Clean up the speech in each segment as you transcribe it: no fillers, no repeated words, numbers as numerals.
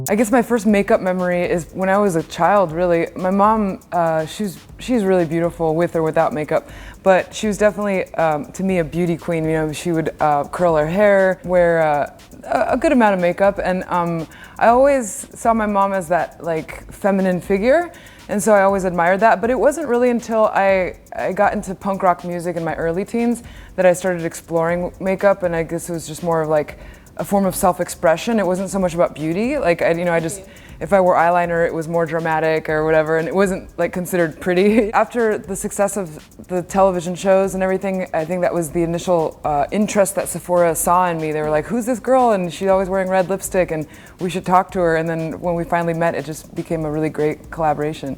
I guess my first makeup memory is when I was a child, really. My mom, she's really beautiful with or without makeup, but she was definitely, to me, a beauty queen. You know, she would curl her hair, wear a good amount of makeup, and I always saw my mom as that like feminine figure, and so I always admired that. But it wasn't really until I got into punk rock music in my early teens that I started exploring makeup, and I guess it was just more of like a form of self-expression. It wasn't so much about beauty. Like, I just, if I wore eyeliner, it was more dramatic or whatever, and it wasn't like considered pretty. After the success of the television shows and everything, I think that was the initial interest that Sephora saw in me. They were like, who's this girl? And she's always wearing red lipstick and we should talk to her. And then when we finally met, it just became a really great collaboration.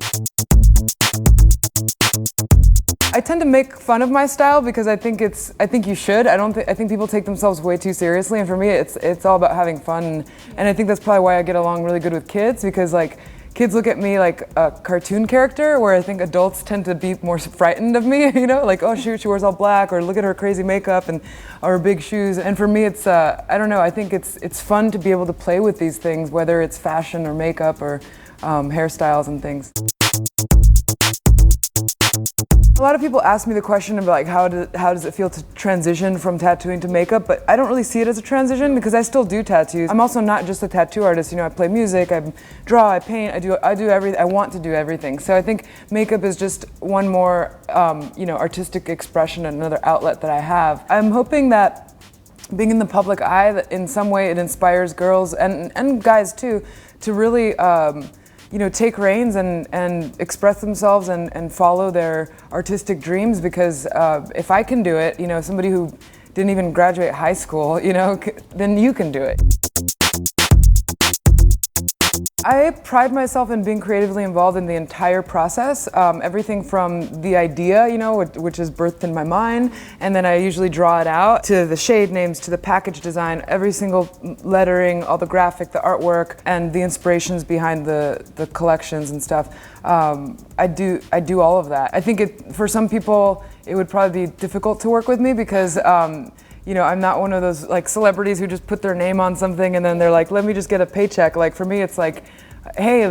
I tend to make fun of my style because I think you should. I think people take themselves way too seriously, and for me it's all about having fun. And I think that's probably why I get along really good with kids, because like kids look at me like a cartoon character, where I think adults tend to be more frightened of me, you know, like, oh shoot, she wears all black, or look at her crazy makeup and or big shoes. And for me it's I don't know, I think it's fun to be able to play with these things, whether it's fashion or makeup or hairstyles and things. A lot of people ask me the question about like how does it feel to transition from tattooing to makeup, but I don't really see it as a transition because I still do tattoos. I'm also not just a tattoo artist, you know, I play music, I draw, I paint, I do everything, I want to do everything. So I think makeup is just one more you know, artistic expression, another outlet that I have. I'm hoping that being in the public eye, that in some way it inspires girls and guys too to really you know, take reins and express themselves and follow their artistic dreams, because if I can do it, you know, somebody who didn't even graduate high school, you know, then you can do it. I pride myself in being creatively involved in the entire process, everything from the idea, you know, which is birthed in my mind, and then I usually draw it out, to the shade names, to the package design, every single lettering, all the graphic, the artwork, and the inspirations behind the collections and stuff. I do all of that. I think for some people it would probably be difficult to work with me because you know, I'm not one of those like celebrities who just put their name on something and then they're like, let me just get a paycheck. Like for me, it's like, hey,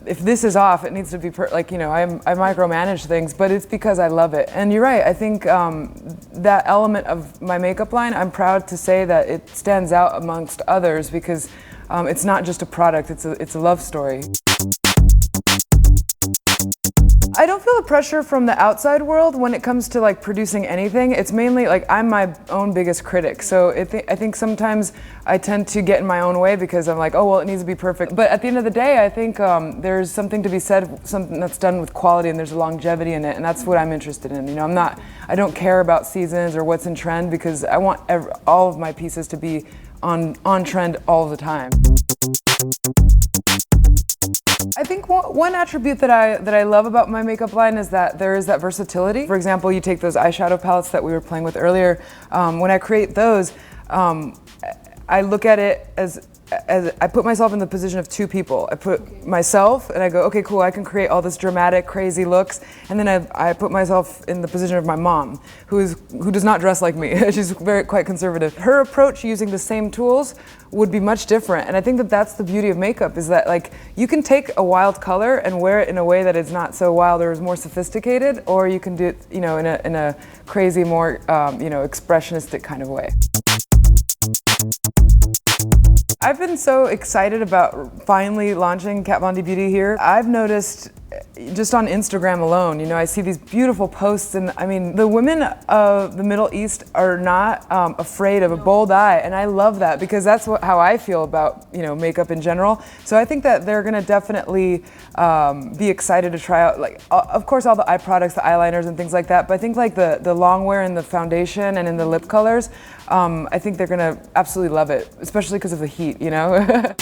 if this is off, it needs to be like, you know, I micromanage things, but it's because I love it. And you're right, I think that element of my makeup line, I'm proud to say that it stands out amongst others because it's not just a product, it's a love story. I don't feel the pressure from the outside world when it comes to like producing anything. It's mainly like I'm my own biggest critic. So I think sometimes I tend to get in my own way because I'm like, oh well, it needs to be perfect. But at the end of the day, I think there's something to be said, something that's done with quality, and there's a longevity in it, and that's what I'm interested in. You know, I don't care about seasons or what's in trend because I want all of my pieces to be on trend all the time. I think one attribute that I love about my makeup line is that there is that versatility. For example, you take those eyeshadow palettes that we were playing with earlier. When I create those, I look at it as I put myself in the position of two people. I put myself and I go, okay, cool, I can create all this dramatic, crazy looks. And then I put myself in the position of my mom, who does not dress like me. She's quite conservative. Her approach using the same tools would be much different. And I think that that's the beauty of makeup, is that like you can take a wild color and wear it in a way that is not so wild or is more sophisticated, or you can do it, you know, in a crazy, more you know, expressionistic kind of way. I've been so excited about finally launching Kat Von D Beauty here. I've noticed just on Instagram alone, you know, I see these beautiful posts, and I mean, the women of the Middle East are not afraid of a bold eye, and I love that because that's how I feel about, you know, makeup in general. So I think that they're gonna definitely be excited to try out, like, of course, all the eye products, the eyeliners and things like that, but I think like the long wear and the foundation and in the lip colors, I think they're gonna absolutely love it, especially because of the heat, you know?